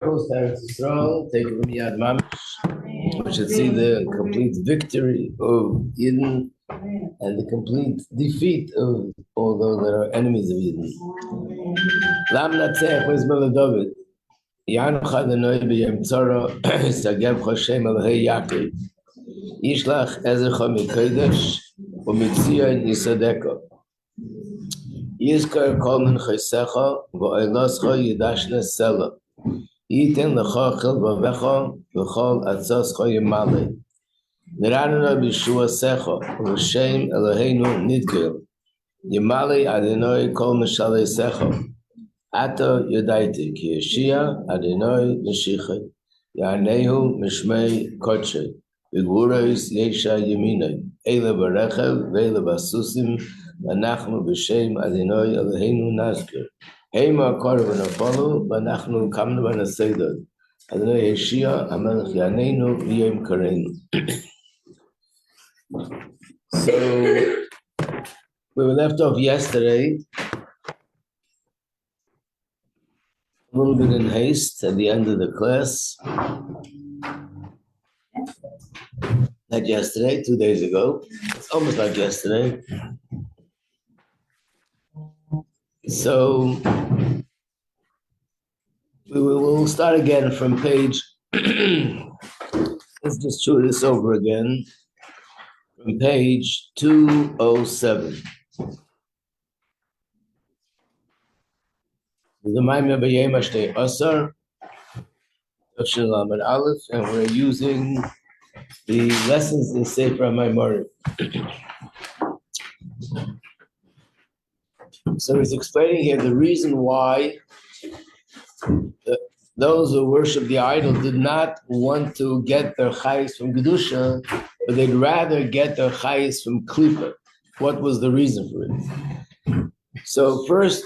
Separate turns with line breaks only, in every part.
Goes to Eretz Yisrael, take it from Yad Mamish. We should see the complete victory of Eden and the complete defeat of all those that are enemies of Eden. Lam Natzech Mizmel David. Yanu Chadanoi B'Yem Tzara Sagev Choshem Elohei Yaakov. Yishlach Ezecha Mikodesh U'Mitzion Yisadeka. Yizkar Kol Min Chaysecha V'Oiloscha Yidashne Sela. Yiten Lecha Chil Vavecha V'Chol Atzoscha Yimale. Niranana B'Shua Secha V'Shem Eloheinu Nidkel. Yimale Adonai Kol Mishalei Secha. Ata Yodaiti Ki Yeshia Adonai Meshicha. Yanehu Mishmei Kodshe. V'Gvuros Yesha Yeminei. Eile Barechev V'Eile Basusim. V'Nachnu B'Shem Adonai Eloheinu Nazker. Heima Korban Apollo, Vanachnu Kamnu Vanaseda. Adonai Yeshia, Amelech Yanenu, Yom Karenu. So, we were left off yesterday, a little bit in haste at the end of the class. Not yesterday, 2 days ago. It's almost like yesterday. So we will start again from page, let's just chew this over again, from page 207. The Maimah B'Yem Ashtei Asar, Tafshin Lamed Aleph, and we're using the lessons in Sefer HaMaimorim. So he's explaining here the reason why those who worship the idol did not want to get their chayis from Kedusha, but they'd rather get their chayis from Klippa. What was the reason for it? So first,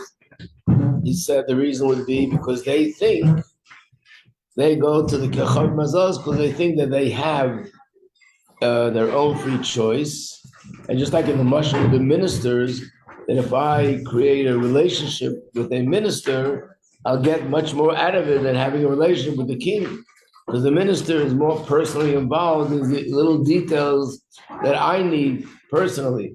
he said the reason would be because they think, they go to the Kechot Mazos because they think that they have their own free choice. And just like in the Mashal of the ministers, that if I create a relationship with a minister, I'll get much more out of it than having a relationship with the king. Because the minister is more personally involved in the little details that I need personally.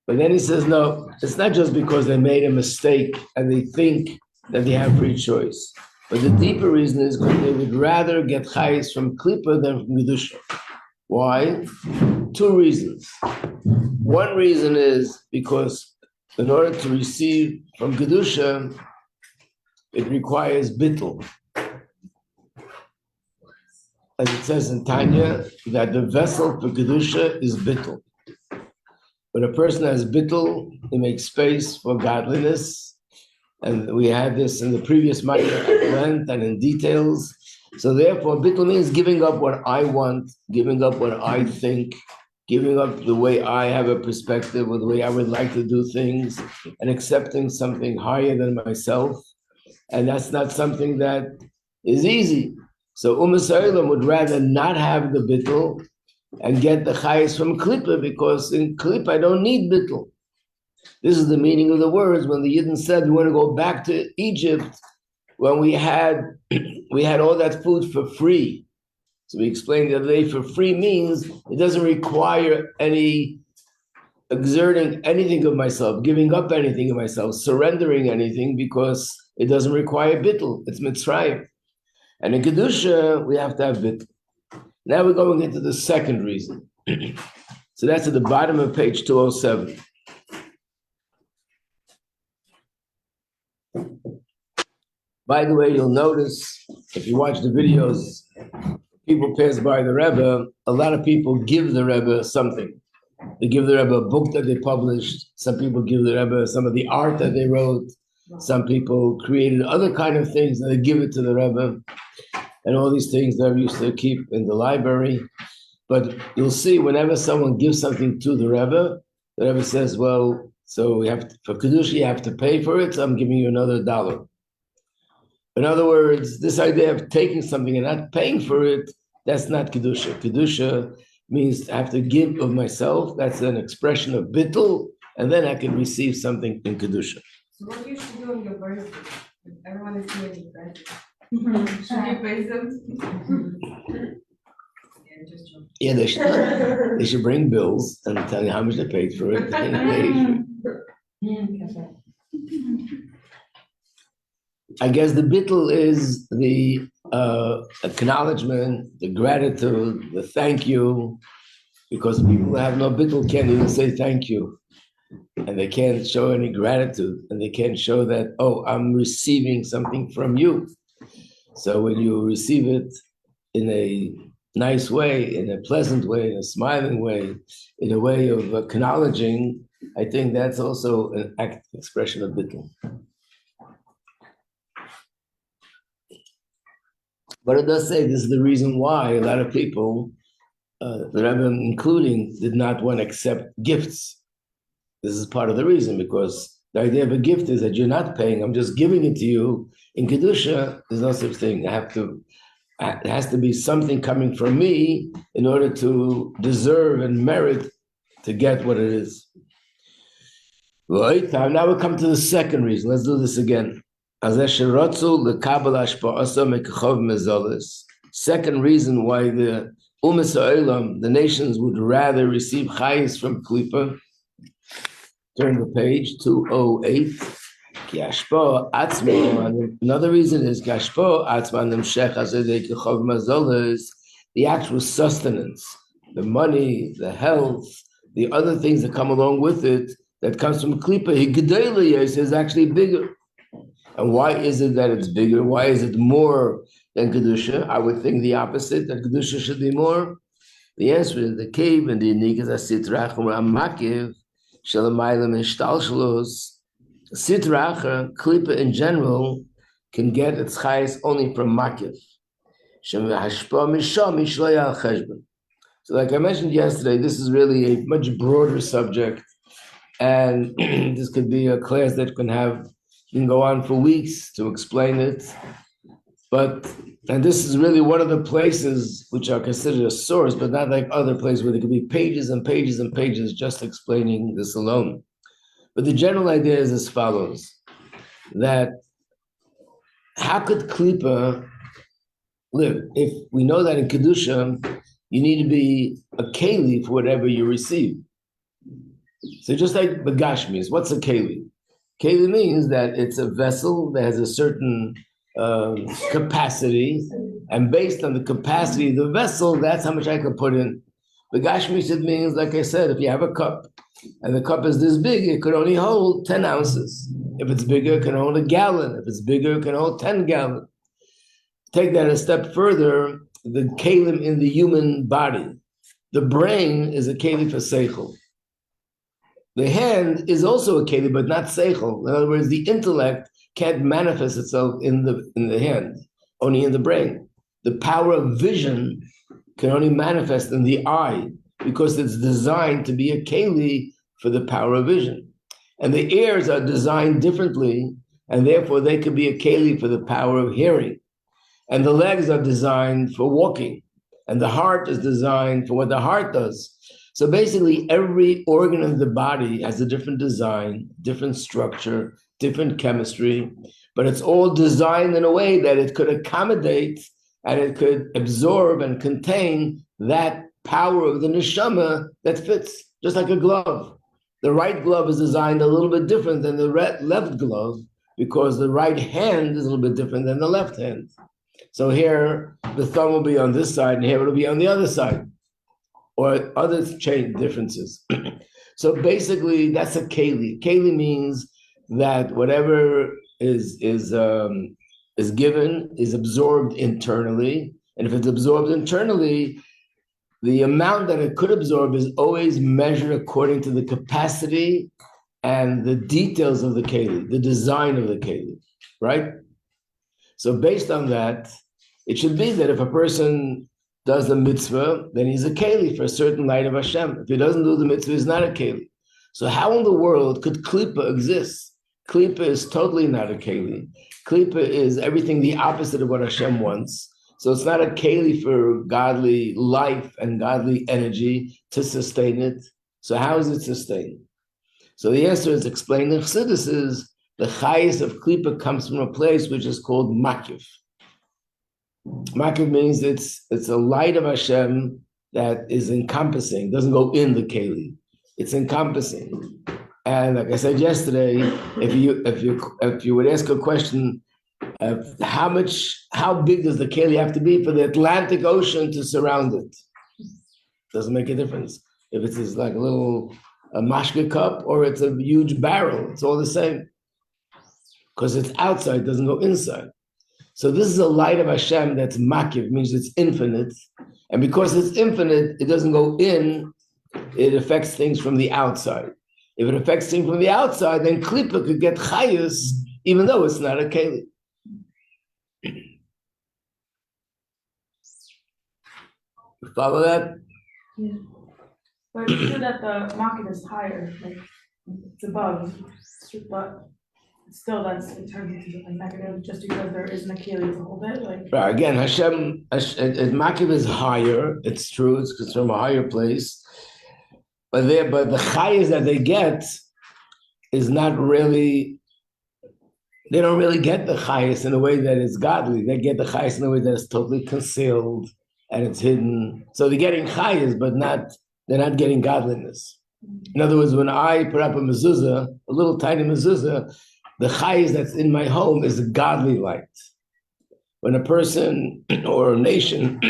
But then he says, no, it's not just because they made a mistake and they think that they have free choice. But the deeper reason is because they would rather get chayis from Klippa than from Kedusha. Why? 2 reasons. One reason is because in order to receive from Kedusha, it requires bittul. As it says in Tanya, that the vessel for Kedusha is bittul. When a person has bittul, he makes space for godliness. And we had this in the previous matter at length and in details. So therefore, bittul means giving up what I want, giving up what I think, giving up the way I have a perspective or the way I would like to do things, and accepting something higher than myself. And that's not something that is easy. So Yisrael would rather not have the bittul and get the chayis from Klippa, because in Klippa I don't need bittul. This is the meaning of the words when the Yidden said we want to go back to Egypt when we had all that food for free. So we explained the other day, for free means it doesn't require any exerting anything of myself, giving up anything of myself, surrendering anything, because it doesn't require bittul. It's Mitzrayim. And in Kedusha, we have to have bittul. Now we're going into the second reason. So that's at the bottom of page 207. By the way, you'll notice, if you watch the videos, people pass by the Rebbe, a lot of people give the Rebbe something. They give the Rebbe a book that they published. Some people give the Rebbe some of the art that they wrote. Some people created other kind of things and they give it to the Rebbe. And all these things the Rebbe used to keep in the library. But you'll see whenever someone gives something to the Rebbe says, well, so we have to, for Kedusha, you have to pay for it, so I'm giving you another $1. In other words, this idea of taking something and not paying for it, that's not Kedusha. Kedusha means I have to give of myself. That's an expression of bittul, and then I can receive something in Kedusha.
So what do you do on your birthday? Everyone is doing right. Should you pay them?
Yeah, they should bring bills and tell you how much they paid for it. I guess the bittul is the acknowledgement, the gratitude, the thank you, because people who have no bittul can't even say thank you, and they can't show any gratitude, and they can't show that, oh, I'm receiving something from you. So when you receive it in a nice way, in a pleasant way, in a smiling way, in a way of acknowledging, I think that's also an expression of bittul. But it does say this is the reason why a lot of people, the Rebbe including, did not want to accept gifts. This is part of the reason, because the idea of a gift is that you're not paying, I'm just giving it to you. In Kedusha, there's no such thing. It has to be something coming from me in order to deserve and merit to get what it is. Right, now we come to the second reason. Let's do this again. Second reason why the Umas Ha'olam, the nations, would rather receive chayis from Klipa. Turn the page, 208. Another reason is the actual sustenance, the money, the health, the other things that come along with it, that comes from Klipa, is actually bigger. And why is it that it's bigger? Why is it more than Kedusha? I would think the opposite, that Kedusha should be more. The answer is the cave and the unique is a sitrach makiv, shalamaylam and shtalshalos. Sitracha, Klipa in general, can get its chayes only from makiv. So like I mentioned yesterday, this is really a much broader subject. And this could be a class that can go on for weeks to explain it. And this is really one of the places which are considered a source, but not like other places where there could be pages and pages and pages just explaining this alone. But the general idea is as follows, that how could Klipa live? If we know that in Kedusha, you need to be a keli for whatever you receive. So just like Bagashmis, what's a keli? Keli means that it's a vessel that has a certain capacity, and based on the capacity of the vessel, that's how much I can put in. Bagashmis, it means, like I said, if you have a cup, and the cup is this big, it could only hold 10 ounces. If it's bigger, it can hold a gallon. If it's bigger, it can hold 10 gallons. Take that a step further, the kelim in the human body. The brain is a keli for seichel. The hand is also a keli, but not seichel. In other words, the intellect can't manifest itself in the hand, only in the brain. The power of vision can only manifest in the eye, because it's designed to be a keli for the power of vision. And the ears are designed differently, and therefore they could be a keli for the power of hearing. And the legs are designed for walking, and the heart is designed for what the heart does. So basically, every organ of the body has a different design, different structure, different chemistry, but it's all designed in a way that it could accommodate and it could absorb and contain that power of the neshama that fits, just like a glove. The right glove is designed a little bit different than the left glove, because the right hand is a little bit different than the left hand. So here, the thumb will be on this side, and here it'll be on the other side, or other change differences. So basically, that's a keli. Keli means that whatever is given is absorbed internally, and if it's absorbed internally, the amount that it could absorb is always measured according to the capacity and the details of the keli, the design of the keli, right? So based on that, it should be that if a person does the mitzvah, then he's a keli for a certain light of Hashem. If he doesn't do the mitzvah, he's not a keli. So how in the world could klipa exist? Klipa is totally not a keli. Klipa is everything the opposite of what Hashem wants. So it's not a keli for godly life and godly energy to sustain it. So how is it sustained? So the answer is explained in Chassidus is the chayis of klipa comes from a place which is called makiv. Makiv means it's a light of Hashem that is encompassing, doesn't go in the keli. It's encompassing. And like I said yesterday, if you would ask a question, how big does the keli have to be for the Atlantic Ocean to surround it? Doesn't make a difference. If it's like a mashka cup or it's a huge barrel, it's all the same. Because it's outside, doesn't go inside. So this is a light of Hashem that's makiv, means it's infinite. And because it's infinite, it doesn't go in, it affects things from the outside. If it affects things from the outside, then klipa could get chayus, even though it's not a keli. Follow that?
Yeah. But it's true that the market is higher, like it's above, but still it turns into something negative just because there isn't a keli to hold it. Like
right, again, Hashem makiv is higher. It's true. It's from a higher place, but the chayas that they get is not really. They don't really get the chayas in a way that is godly. They get the chayas in a way that is totally concealed and it's hidden. So they're getting chayas, but they're not getting godliness. In other words, when I put up a mezuzah, a little tiny mezuzah, the chayis that's in my home is a godly light. When a person or a nation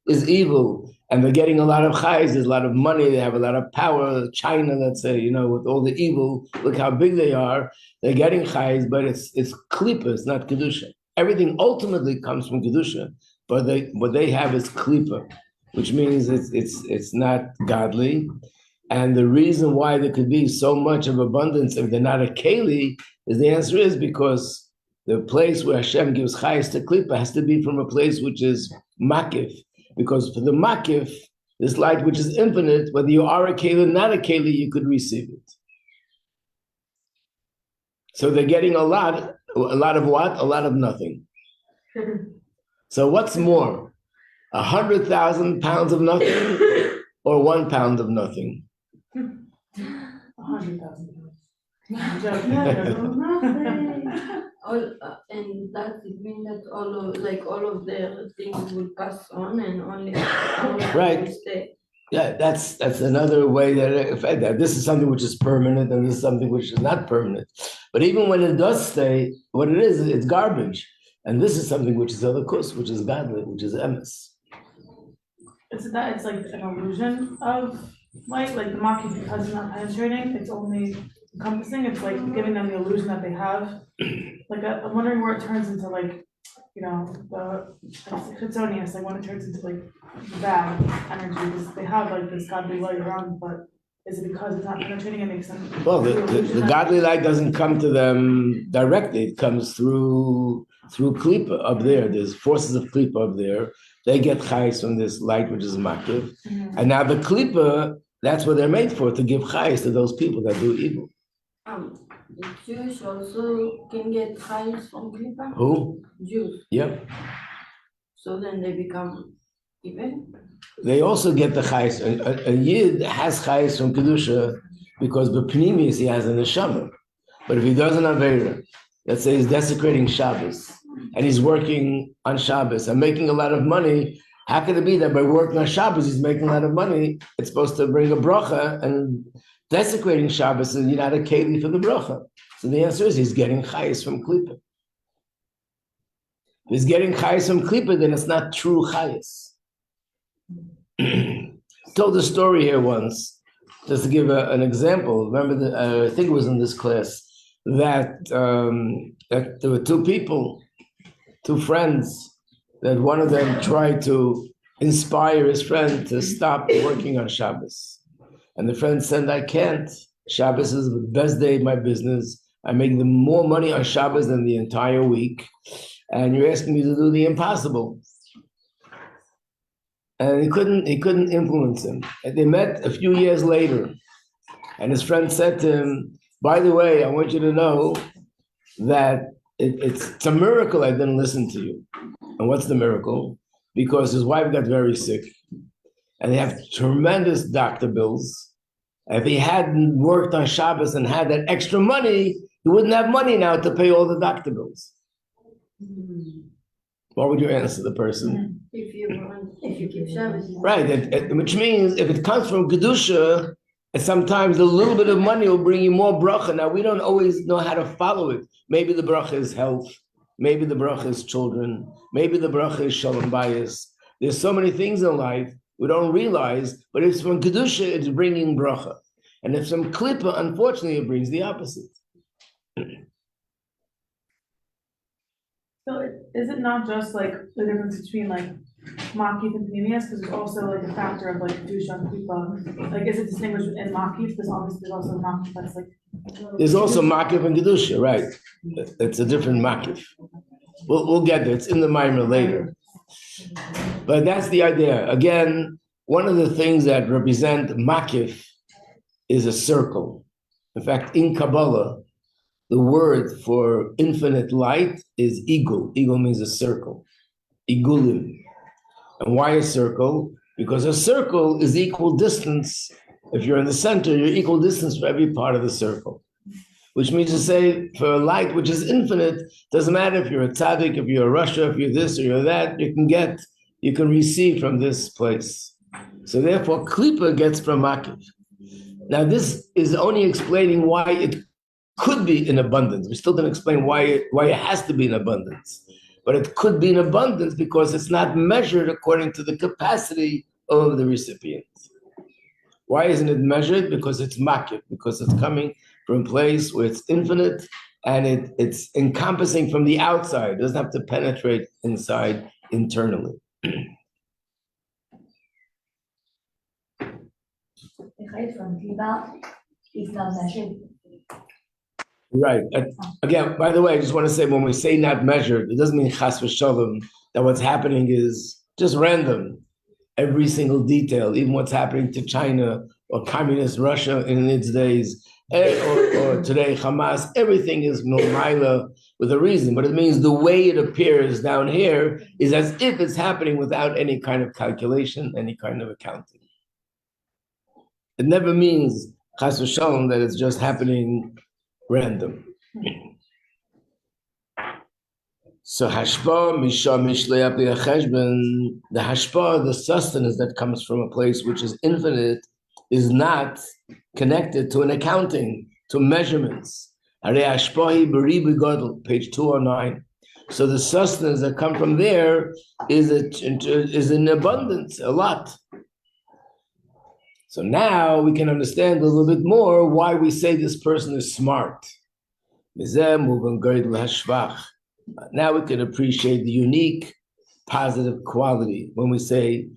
is evil and they're getting a lot of chayis, there's a lot of money, they have a lot of power. China, let's say, with all the evil, look how big they are. They're getting chayis, but it's klipa, it's not kedusha. Everything ultimately comes from kedusha, but what they have is klipa, which means it's not godly. And the reason why there could be so much of abundance if they're not a keli is the answer is because the place where Hashem gives chayis to klipa has to be from a place which is makiv. Because for the makiv, this light which is infinite, whether you are a keli or not a keli, you could receive it. So they're getting a lot of what? A lot of nothing. So what's more, 100,000 pounds of nothing or 1 pound of nothing?
100,000 pounds.
And that it means that all of the things will pass on and only
right.
Will stay.
Yeah, that's another way that this is something which is permanent and this is something which is not permanent. But even when it does stay, what it is, it's garbage. And this is something which is elikus, which is godly, which is emes.
It's like an illusion of light, like the market, because it's not penetrating, it's only encompassing. It's like giving them the illusion that they have. Like I'm wondering where it turns into the chitzonius, like when it turns into like the bad energy, because they have like this godly light around, but is it because it's not penetrating? It makes them.
Well, the godly light doesn't come to them directly. It comes through klipa up there. There's forces of klipa up there. They get chayis from this light, which is makiv. Mm-hmm. And now the klipa, that's what they're made for, to give chayis to those people that do evil.
The Jews also can get chayis from klipa?
Who?
Jews.
Yep.
So then they become evil?
They also get the chayis. A yid has chayis from kedusha because b'pnimis he has a neshama. But if he does an avera, let's say he's desecrating Shabbos and he's working on Shabbos and making a lot of money, how could it be that by working on Shabbos he's making a lot of money? It's supposed to bring a bracha, and desecrating Shabbos and you're not a keli for the bracha. So the answer is he's getting chayis from klipa. If he's getting chayis from klipa, then it's not true chayis. Told a story here once, just to give an example. Remember, I think it was in this class, that there were two friends, that one of them tried to inspire his friend to stop working on Shabbos. And the friend said, I can't. Shabbos is the best day of my business. I make more money on Shabbos than the entire week. And you're asking me to do the impossible. And he couldn't influence him. And they met a few years later. And his friend said to him, by the way, I want you to know that it's a miracle I didn't listen to you. And what's the miracle? Because his wife got very sick. And they have tremendous doctor bills. If he hadn't worked on Shabbos and had that extra money, He wouldn't have money now to pay all the doctor bills. What would you answer the person?
If you keep Shabbos.
Right, which means if it comes from Kedusha, sometimes a little bit of money will bring you more bracha. Now, we don't always know how to follow it. Maybe the bracha is health. Maybe the bracha is children. Maybe the bracha is shalom bayis. There's so many things in life we don't realize, but if it's from Kedusha, it's bringing bracha. And if it's from Klippa, unfortunately, it brings the opposite.
So is it not just like the difference between like Makif and Pneumius, because there's also like a factor of like Kedusha and Klipa, like is it distinguished in Makif, because obviously there's also Makif that's like.
There's also Makif and Kedusha, right? It's a different Makif. We'll get there, it's in the Maimer later. But that's the idea. Again, one of the things that represent Makif is a circle. In fact, in Kabbalah, the word for infinite light is igul. Igul means a circle. Igulim. And why a circle? Because a circle is equal distance. If you're in the center, you're equal distance for every part of the circle. Which means to say, for a light which is infinite, doesn't matter if you're a tzaddik, if you're a Russia, if you're this or you're that, you can receive from this place. So therefore, Klippa gets from Makif. Now this is only explaining why it could be in abundance. We still didn't explain why it has to be in abundance. But it could be in abundance because it's not measured according to the capacity of the recipient. Why isn't it measured? Because it's makif, because it's coming from a place where it's infinite and it's encompassing from the outside. It doesn't have to penetrate inside internally.
The height from Klipa is not measured.
Right. Again, by the way, I just want to say when we say not measured, it doesn't mean chas v'shalom, that what's happening is just random. Every single detail, even what's happening to China or communist Russia in its days, or today Hamas, everything is normalila with a reason. But it means the way it appears down here is as if it's happening without any kind of calculation, any kind of accounting. It never means chas v'shalom that it's just happening random. So hashpa misha mishlei cheshbon, the hashpa, the sustenance that comes from a place which is infinite, is not connected to an accounting, to measurements. Harei hashpa hi b'ri b'gadol, page 209. So the sustenance that comes from there is in abundance, a lot. So now we can understand a little bit more why we say this person is smart. Now we can appreciate the unique positive quality when we say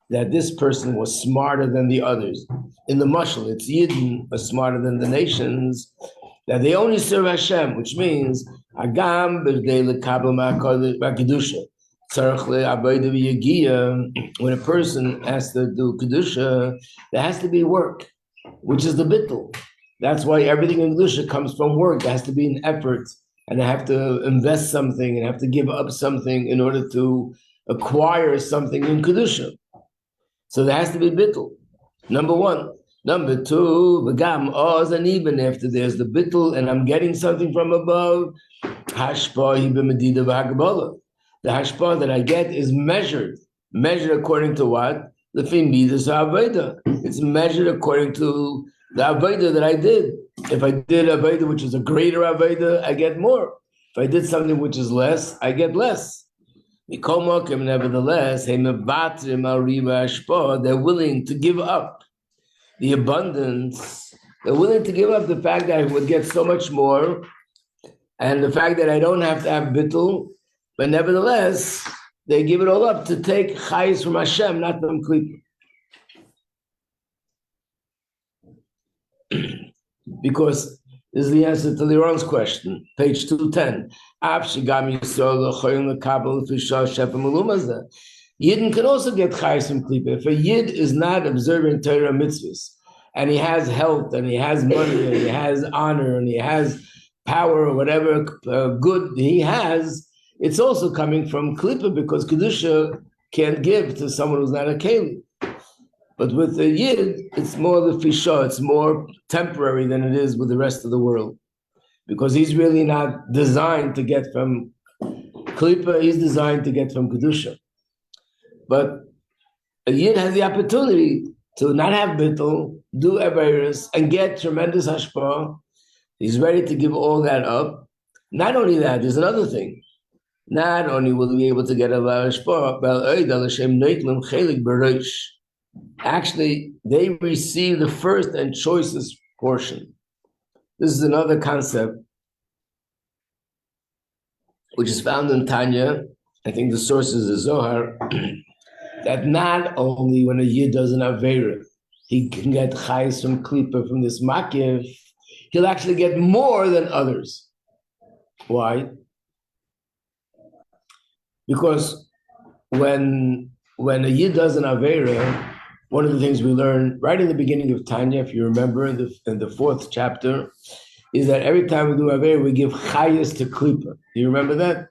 that this person was smarter than the others. In the mashal, it's Yidden are smarter than the nations, that they only serve Hashem, which means Agam b'rdei lekabel ma'kedusha. When a person has to do Kedusha, there has to be work, which is the bittul. That's why everything in Kedusha comes from work. There has to be an effort, and I have to invest something, and I have to give up something in order to acquire something in Kedusha. So there has to be bittul, number one. Number two, v'gam oz, and even after there's the bittul, and I'm getting something from above, hashpa hi b'medida v'hagabala. The hashpah that I get is measured. Measured according to what? The midas ha'aveda. It's measured according to the aveda that I did. If I did aveda which is a greater aveda, I get more. If I did something which is less, I get less. Nevertheless, they're willing to give up the abundance. They're willing to give up the fact that I would get so much more, and the fact that I don't have to have bittul. But nevertheless, they give it all up to take chayis from Hashem, not from Klippa. Because this is the answer to Liron's question, page 210. Yidden can also get chayis from Klippa. If a Yid is not observing Torah mitzvahs, and he has health, and he has money, and he has honor, and he has power, or whatever good he has, it's also coming from Klippa, because Kedusha can't give to someone who's not a Keli. But with the Yid, it's more the Fisha, it's more temporary than it is with the rest of the world. because he's really not designed to get from Klippa, he's designed to get from Kedusha. But a Yid has the opportunity to not have bittul, do Averis, and get tremendous hashpah. He's ready to give all that up. Not only that, there's another thing. Not only will he be able to get a hashpah, but actually, they receive the first and choicest portion. This is another concept which is found in Tanya. I think the source is the Zohar, that not only when a Yid does an Aveira, he can get chayes from Klippa, from this Makiv, he'll actually get more than others. Why? Because when a Yid does an Aveira, one of the things we learn right in the beginning of Tanya, if you remember in the fourth chapter, is that every time we do Aveira, we give chayes to Klippa. Do you remember that?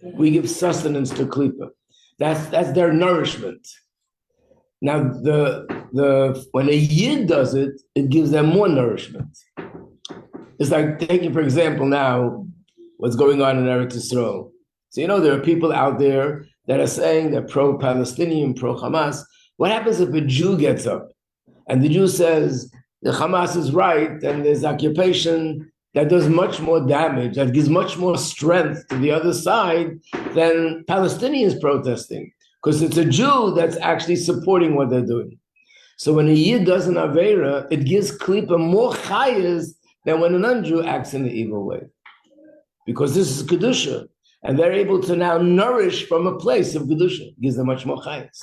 We give sustenance to Klippa. That's their nourishment. Now, when a Yid does it, it gives them more nourishment. It's like taking, for example, now what's going on in Eretz Yisrael. So there are people out there that are saying they're pro-Palestinian, pro-Hamas. What happens if a Jew gets up and the Jew says the Hamas is right and there's occupation that does much more damage, that gives much more strength to the other side than Palestinians protesting, because it's a Jew that's actually supporting what they're doing. So when a Yid does an Aveira, it gives Klippa more chayes than when a non-Jew acts in the evil way. Because this is Kedusha, and they're able to now nourish from a place of Kedusha. It gives them much more chayes.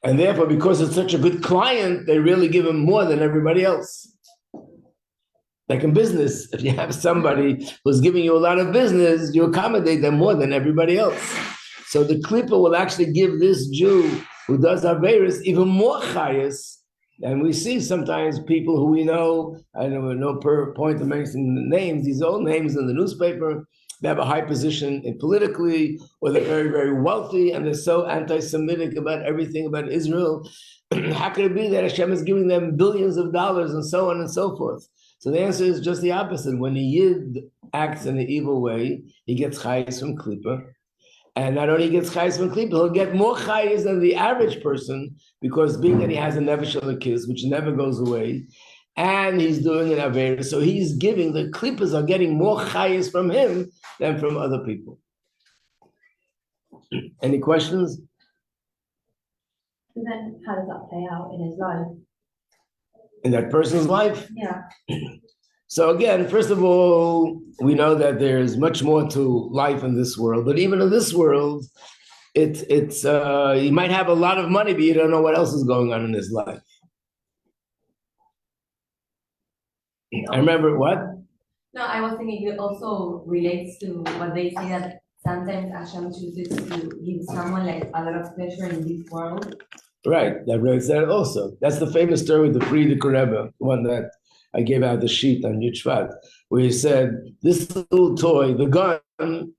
And therefore, because it's such a good client, they really give him more than everybody else. Like in business, if you have somebody who's giving you a lot of business, you accommodate them more than everybody else. So the Klippa will actually give this Jew who does Averis even more chayes. And we see sometimes people who we know, I don't know per point of mentioning the names, these old names in the newspaper, they have a high position politically, or they're very, very wealthy, and they're so anti-Semitic about everything about Israel. How could it be that Hashem is giving them billions of dollars and so on and so forth? So the answer is just the opposite. When a Yid acts in the evil way, he gets chayes from Klippa. And not only gets chayes from Klippa, he'll get more chayes than the average person, because being that he has a nefesh elokis, which never goes away, and he's doing an Aveira, so he's giving, the Klippas are getting more chayes from him than from other people. Any questions?
So then how does that play out in his life?
In that person's life?
Yeah.
So again, first of all, we know that there's much more to life in this world, but even in this world, it's you might have a lot of money, but you don't know what else is going on in his life. I remember what?
No, I was thinking it also relates to what they say, that sometimes Hashem chooses to give someone like a lot of pleasure in this world.
Right, that writes that also. That's the famous story with the Frierdiker Rebbe, one that I gave out the sheet on Shvat, where he said, this little toy, the gun,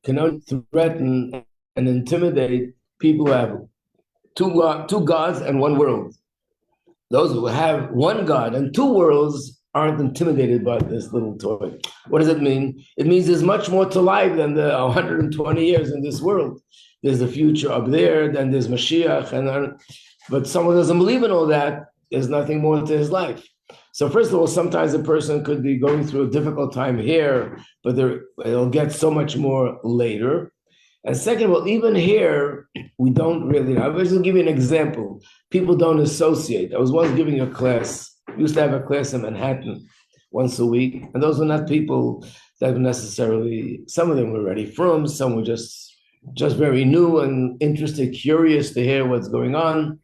can only threaten and intimidate people who have two gods and one world. Those who have one God and two worlds aren't intimidated by this little toy. What does it mean? It means there's much more to life than the 120 years in this world. There's the future up there, then there's Mashiach, but someone doesn't believe in all that, there's nothing more to his life. So first of all, sometimes a person could be going through a difficult time here, but it'll get so much more later. And second of all, even here, we don't really know. I'll just give you an example. People don't associate. I was once giving a class. We used to have a class in Manhattan once a week, and those were not people that were necessarily, some of them were already from, some were just very new and interested, curious to hear what's going on.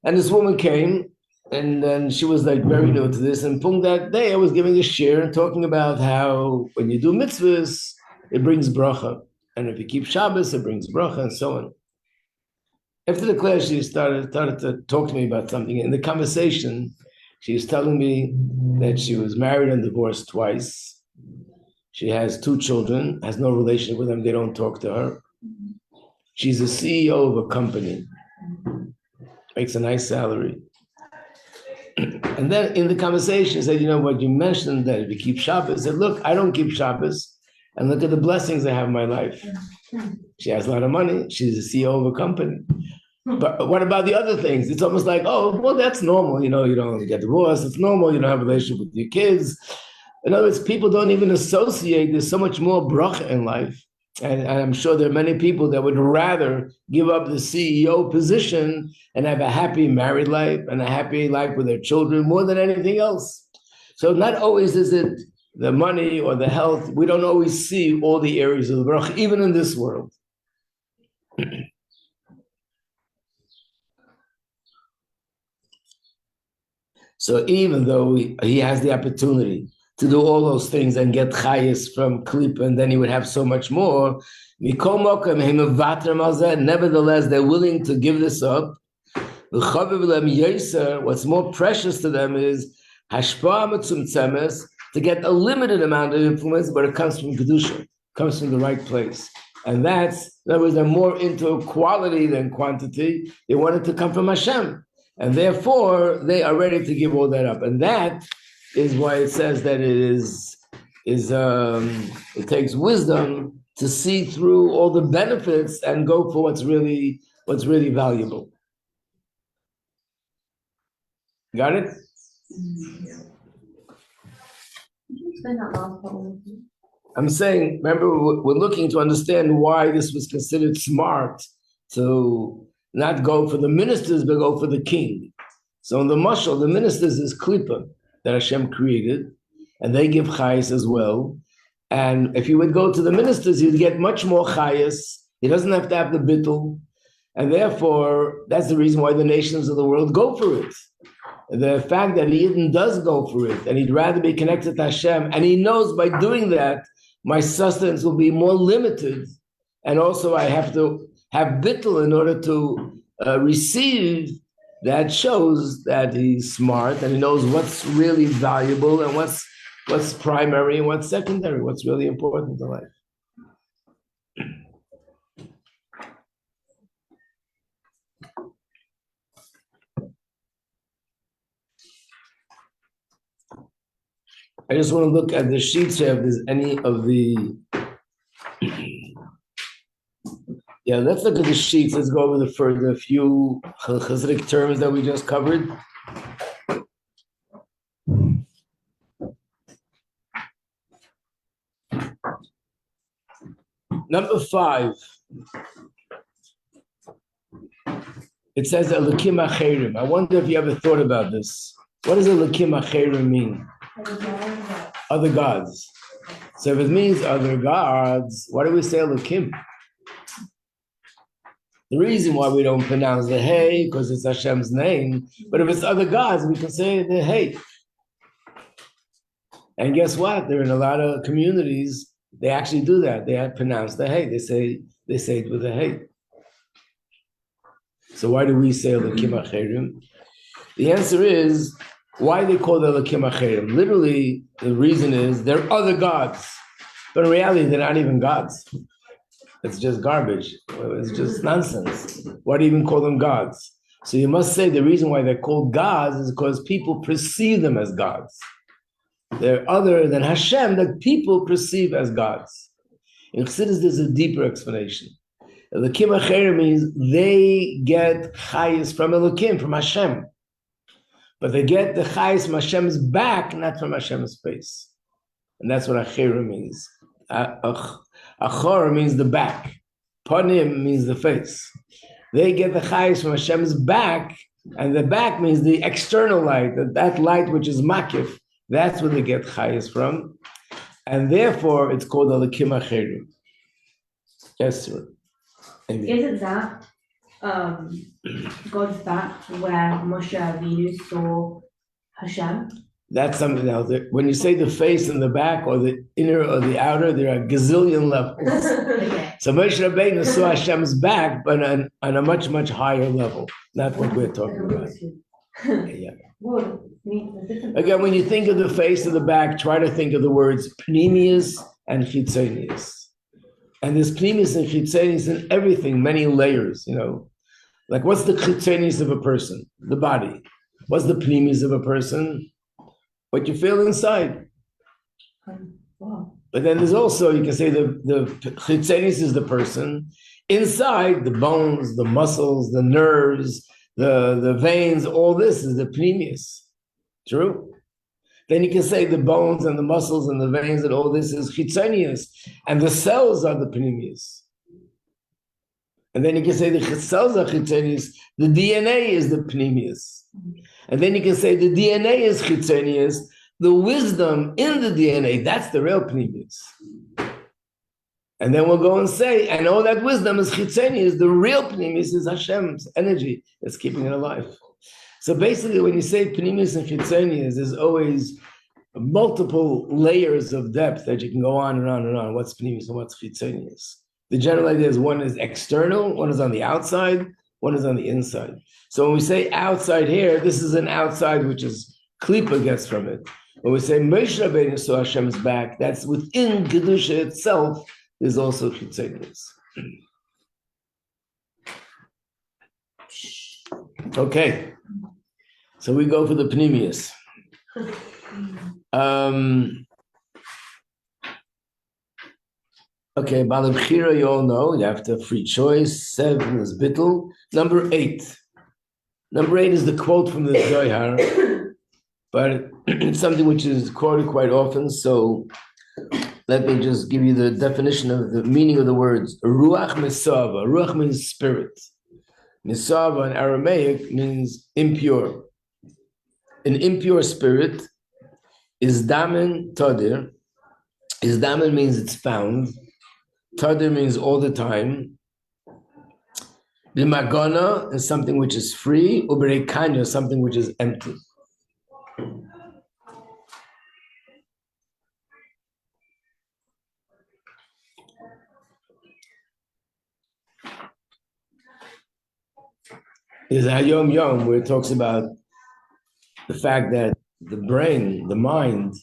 And this woman came, and then she was like very new to this. And from that day, I was giving a share and talking about how when you do mitzvahs, it brings bracha. And if you keep Shabbos, it brings bracha and so on. After the class, she started to talk to me about something. In the conversation, she was telling me that she was married and divorced twice. She has 2 children, has no relationship with them. They don't talk to her. She's a CEO of a company, makes a nice salary. And then in the conversation, he said, what you mentioned that if you keep Shabbos, I said, look, I don't keep Shabbos, and look at the blessings I have in my life. She has a lot of money. She's the CEO of a company. But what about the other things? It's almost like, oh, well, that's normal. You don't get divorced. It's normal. You don't have a relationship with your kids. In other words, people don't even associate. There's so much more bracha in life. And I'm sure there are many people that would rather give up the CEO position and have a happy married life and a happy life with their children more than anything else. So not always is it the money or the health. We don't always see all the areas of the bracha, even in this world. So even though he has the opportunity to do all those things and get chayis from klipa, and then he would have so much more, nevertheless, they're willing to give this up. What's more precious to them is to get a limited amount of influence, but it comes from kedusha, comes from the right place. And that's, in other words, they're more into quality than quantity. They want it to come from Hashem. And therefore, they are ready to give all that up. And that is why it says that it takes wisdom to see through all the benefits and go for what's really valuable. Got it? I'm saying, remember, we're looking to understand why this was considered smart to not go for the ministers, but go for the king. So in the mashal, the ministers is klipa that Hashem created, and they give chayas as well. And if you would go to the ministers, you'd get much more chayas. He doesn't have to have the bittul. And therefore, that's the reason why the nations of the world go for it. The fact that he even does go for it, and he'd rather be connected to Hashem, and he knows by doing that, my sustenance will be more limited, and also I have to have bittul in order to receive. That shows that he's smart and he knows what's really valuable and what's primary and what's secondary, what's really important in life. I just want to look at the sheets here if there's any of the... Yeah, let's look at the sheets. Let's go over the few Chassidic terms that we just covered. Number 5. It says Elokim Acherim. I wonder if you ever thought about this. What does Elokim Acherim mean? Other gods. So if it means other gods, why do we say Elokim? The reason why we don't pronounce the hey, because it's Hashem's name, but if it's other gods, we can say the hey. And guess what? There are in a lot of communities, they actually do that. They pronounce the hey. They say it with a hey. So why do we say Elokim Acherim? The answer is, why they call it Elokim Acherim? Literally, the reason is they're other gods. But in reality, they're not even gods. It's just garbage. It's just nonsense. Why do you even call them gods? So you must say the reason why they're called gods is because people perceive them as gods. They're other than Hashem that people perceive as gods. In Chassidus, there's a deeper explanation. Elokim Acherim means they get chayis from Elokim, from Hashem. But they get the chayis from Hashem's back, not from Hashem's face. And that's what Acherim means. Achor means the back. Panim means the face. They get the chayis from Hashem's back, and the back means the external light, that light which is makif. That's where they get chayis from. And therefore, it's called Elokim Acherim. Yes, sir.
Isn't that God's back where Moshe Avinu saw Hashem?
That's something else. When you say the face and the back, or the inner or the outer, there are gazillion levels.
Okay.
So Moshe Rabbeinu saw Hashem's back, but on a much, much higher level. Not what we're talking about. Yeah. Again, when you think of the face and the back, try to think of the words pnimius and chitzonius. And there's pnimius and chitzonius in everything, many layers, Like what's the chitzonius of a person? The body. What's the pnimis of a person? What you feel inside.
Wow.
But then there's also, you can say the chitzenis is the person. Inside, the bones, the muscles, the nerves, the veins, all this is the pneumius. True? Then you can say the bones and the muscles and the veins and all this is chitzonius, and the cells are the pneumius. And then you can say the cells are chitzonius, the DNA is the pneumius. And then you can say the DNA is chitzonius, the wisdom in the DNA, that's the real pneumius. And then we'll go and say, and all that wisdom is chitzonius, the real pneumius is Hashem's energy that's keeping it alive. So basically, when you say pnimis and chitzonius, there's always multiple layers of depth that you can go on and on and on. What's pnimis and what's chitzonius? The general idea is one is external, one is on the outside, one is on the inside. So when we say outside here, this is an outside which is klipa gets from it. When we say Moshe Rabbeinu saw Hashem's back, that's within Kedusha itself. There's also chitzonius. Okay. So we go for the pneumius. Okay, Bala Bechira, you all know, you have to have free choice. 7 is Bittul. Number 8. Number 8 is the quote from the Zohar, but it's something which is quoted quite often, so let me just give you the definition of the meaning of the words. Ruach Mesava. Ruach means spirit. Mesava in Aramaic means impure. An impure spirit is damen tadir. Is damen means it's found. Tadir means all the time. Limagana is something which is free. Uberekanya is something which is empty. There's a Hayom Yom where it talks about the fact that the brain, the mind,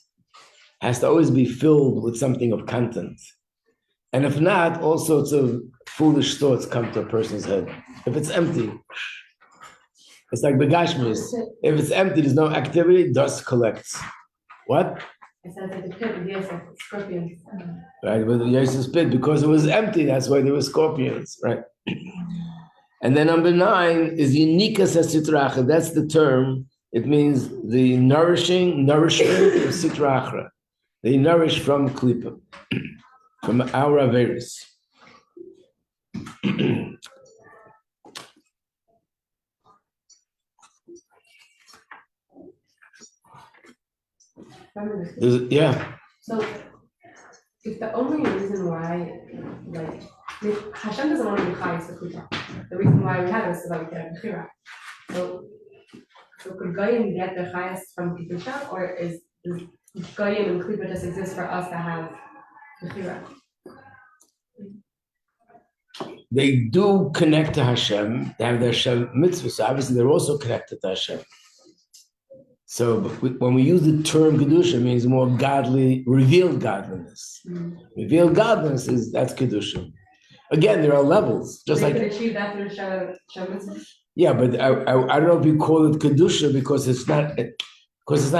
has to always be filled with something of content. And if not, all sorts of foolish thoughts come to a person's head. If it's empty, it's like begashmis. If it's empty, there's no activity, dust collects. What?
It sounds like the pit of Yosef, scorpions.
Right, with the Yosef's pit, because it was empty, that's why there were scorpions, right? And then number 9 is unikas sitracha. That's the term. It means the nourishment of sitracha. They nourish from klipa, from our averis. Yeah.
So, if the only reason why, like, Hashem doesn't want to be chayes with Kuta. The reason why we have it is so that we can have Bechira. So could Goyim get their chayes from Kedusha, or is Goyim and Klipa just exist for us to have Bechira?
They do connect to Hashem. They have their Hashem mitzvah. So obviously, they're also connected to Hashem. So when we use the term Kedusha, it means more godly, revealed godliness. Revealed godliness that's Kedusha. Again, there are levels. Just
They
like
could achieve that through Shem mitzvah?
yeah, but I don't know if you call it Kedusha because it's not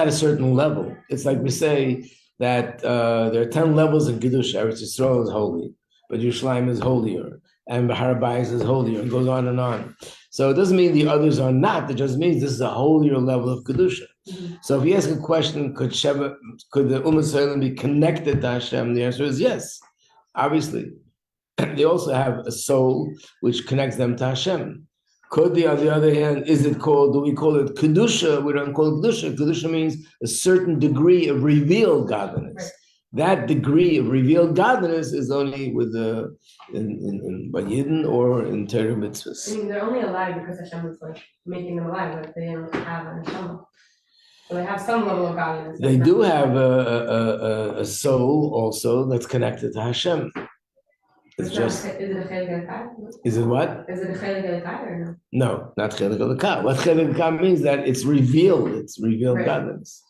a certain level. It's like we say that there are 10 levels in Kedusha. Eretz Yisrael is holy, but Yerushalayim is holier, and Har Bayis is holier. It goes on and on. So it doesn't mean the others are not. It just means this is a holier level of Kedusha. So if you ask a question, could the Umm be connected to Hashem? The answer is yes, obviously. They also have a soul which connects them to Hashem. Could they, on the other hand, do we call it Kedusha? We don't call it Kedusha. Kedusha means a certain degree of revealed godliness. Right. That degree of revealed godliness is only with in Yidden or in Torah mitzvahs.
I mean, they're only alive because Hashem is like making them alive, but they don't have an Hashem. So they have some level of godliness.
They do have a soul also that's connected to Hashem. It's just.
Is it a chelik al?
Is it what?
Is it a chelik al or no?
No, not chelik al. What chelik al means that it's revealed. It's revealed right. Godliness.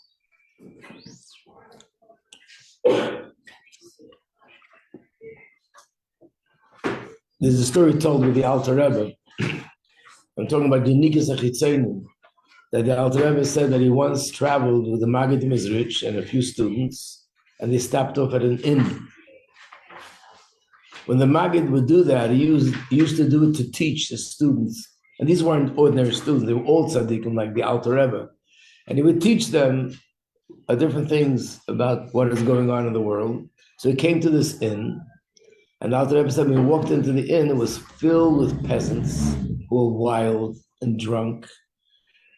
There's a story told with the Alter Rebbe. I'm talking about the Nikas Achitzenim. that the Alter Rebbe said that he once traveled with the Maggid Mizrich and a few students, and they stopped off at an inn. When the Maggid would do that, he used to do it to teach the students. And these weren't ordinary students, they were all tzaddikim like the Alter Rebbe. And he would teach them different things about what is going on in the world. So he came to this inn, and the Alter Rebbe said when he walked into the inn, it was filled with peasants who were wild and drunk.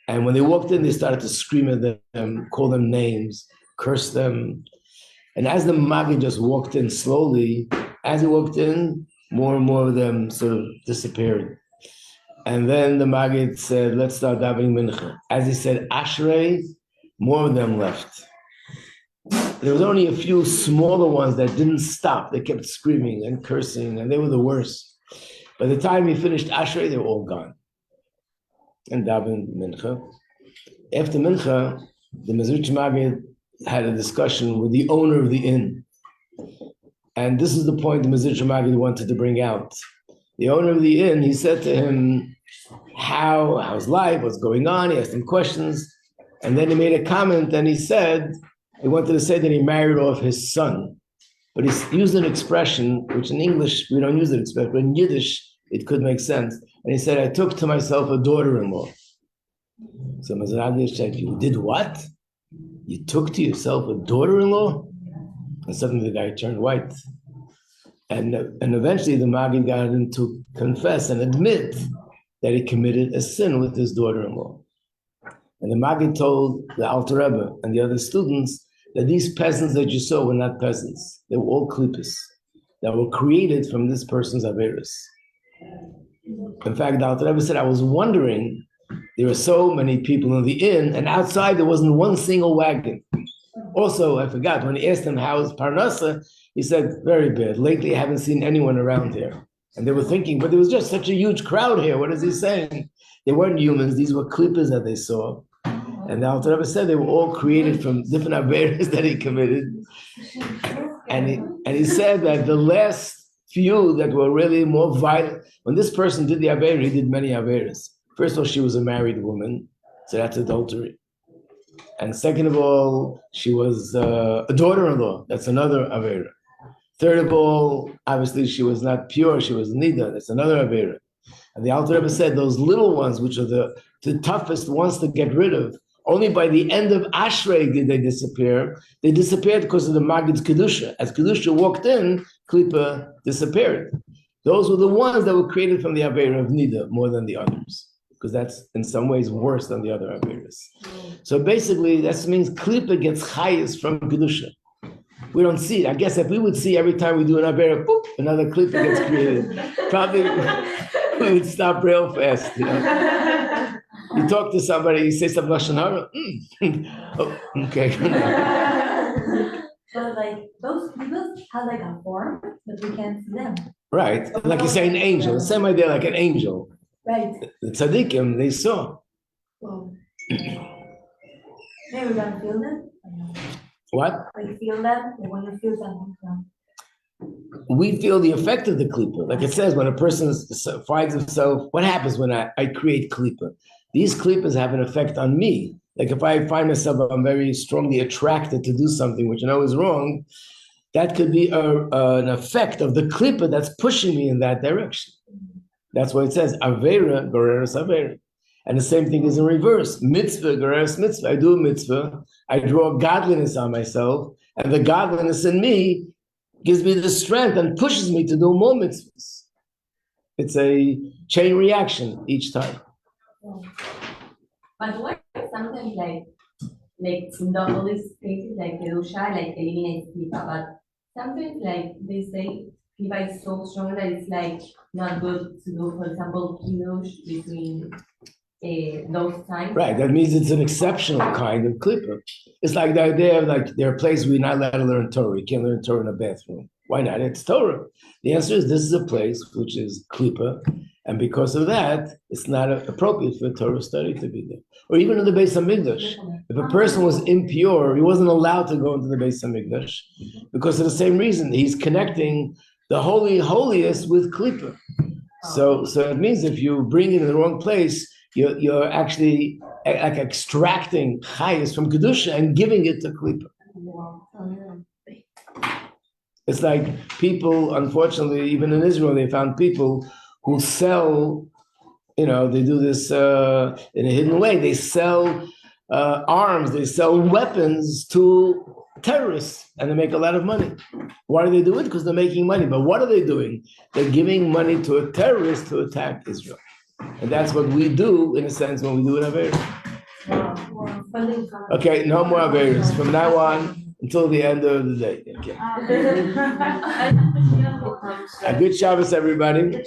And when they walked in, they started to scream at them, call them names, curse them. And as the Maggid just walked in slowly, as he walked in, more and more of them sort of disappeared. And then the Maggid said, let's start davening mincha. As he said, Ashrei, more of them left. There was only a few smaller ones that didn't stop. They kept screaming and cursing, and they were the worst. By the time he finished Ashrei, they were all gone. And davened mincha. After mincha, the Mezritch Maggid had a discussion with the owner of the inn. And this is the point the Mezritch Maggid wanted to bring out. The owner of the inn, he said to him, how's life, what's going on? He asked him questions. And then he made a comment and he said, he wanted to say that he married off his son. But he used an expression, which in English, we don't use that expression, but in Yiddish, it could make sense. And he said, I took to myself a daughter-in-law. So Mezritch said, you did what? You took to yourself a daughter-in-law? And suddenly the guy turned white. And eventually the Maggid got him to confess and admit that he committed a sin with his daughter-in-law. And the Maggid told the Alter Rebbe and the other students that these peasants that you saw were not peasants. They were all klippas that were created from this person's averis. In fact, the Alter Rebbe said, I was wondering, there were so many people in the inn, and outside there wasn't one single wagon. Also, I forgot, when he asked him how is Parnassa, he said, very bad. Lately, I haven't seen anyone around here. And they were thinking, but there was just such a huge crowd here. What is he saying? They weren't humans. These were klippas that they saw. And the Alter Rebbe said they were all created from different averas that he committed. And he said that the last few that were really more violent, when this person did the avera, he did many averas. First of all, she was a married woman, so that's adultery. And second of all, she was a daughter-in-law. That's another avera. Third of all, obviously she was not pure. She was nida. That's another avera. And the Alter Rebbe said those little ones, which are the toughest ones to get rid of, only by the end of Ashrei did they disappear. They disappeared because of the Maggid's Kedusha. As Kedusha walked in, Klippa disappeared. Those were the ones that were created from the avera of nida more than the others, because that's in some ways worse than the other averas. So basically, that means Klippa gets chayis from Kedusha. We don't see it. I guess if we would see every time we do an avera, boop, another Klippa gets created, probably we would stop real fast. You know? You talk to somebody, you say something Lashon Hara, oh, okay.
So like those people have like a form, but we can't see them.
Right, like you say an angel, the same idea like an angel.
Right.
The tzaddikim, they saw.
Well, maybe we don't feel them.
What?
Like feel them, like when you feel something from.
We feel the effect of the klipa. Like it says, when a person finds himself, what happens when I create klipa? These klipas have an effect on me. Like if I find myself, I'm very strongly attracted to do something which I know is wrong, that could be an effect of the klipa that's pushing me in that direction. That's why it says, Avera, Goreres Avera. And the same thing is in reverse. Mitzvah, Goreres Mitzvah. I do a mitzvah, I draw godliness on myself, and the godliness in me gives me the strength and pushes me to do more mitzvahs. It's a chain reaction each time.
But what sometimes like in all these cases like Kedusha, like eliminates Klipa, but sometimes like they say Klipa is so strong that it's like not good to do, for example, Kiddush between those times. Right, that means it's an exceptional kind of Klipa. It's like the idea of like there are places we're not allowed to learn Torah. You can't learn Torah in a bathroom. Why not? It's Torah. The answer is this is a place which is Klipa, and because of that, it's not appropriate for Torah study to be there. Or even in the Beis Hamikdash. If a person was impure, he wasn't allowed to go into the Beis Hamikdash because of the same reason. He's connecting the holy holiest with Klipa. So it means if you bring it in the wrong place,
you're actually like extracting chayis from kedusha and giving it to klipa. It's like people, unfortunately, even in Israel, they found people who sell, they do this in a hidden way. They sell arms, they sell weapons to terrorists, and they make a lot of money. Why do they do it? Because they're making money. But what are they doing? They're giving money to a terrorist to attack Israel. And that's what we do, in a sense, when we do an Averis. Okay, no more Averis. From now on, until the end of the day. Okay. A good Shabbos, everybody.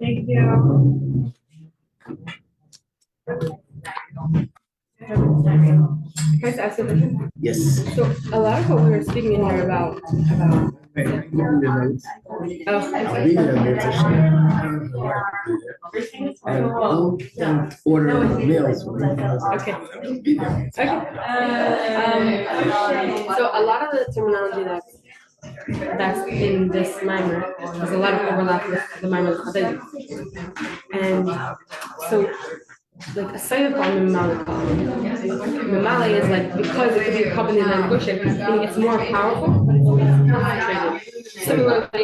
Thank you.
Can I just ask you a question?
Yes.
So a lot of what we were speaking in here about.
I'll be there later. And don't order meals.
Okay. So a lot of the terminology that's in this mimer, there's a lot of overlap with the mimer of Chassidus. And so, like aside from Mimale is like, because it could be accompanied by Gushin, meaning it's more powerful, but it's concentrated. Similarly,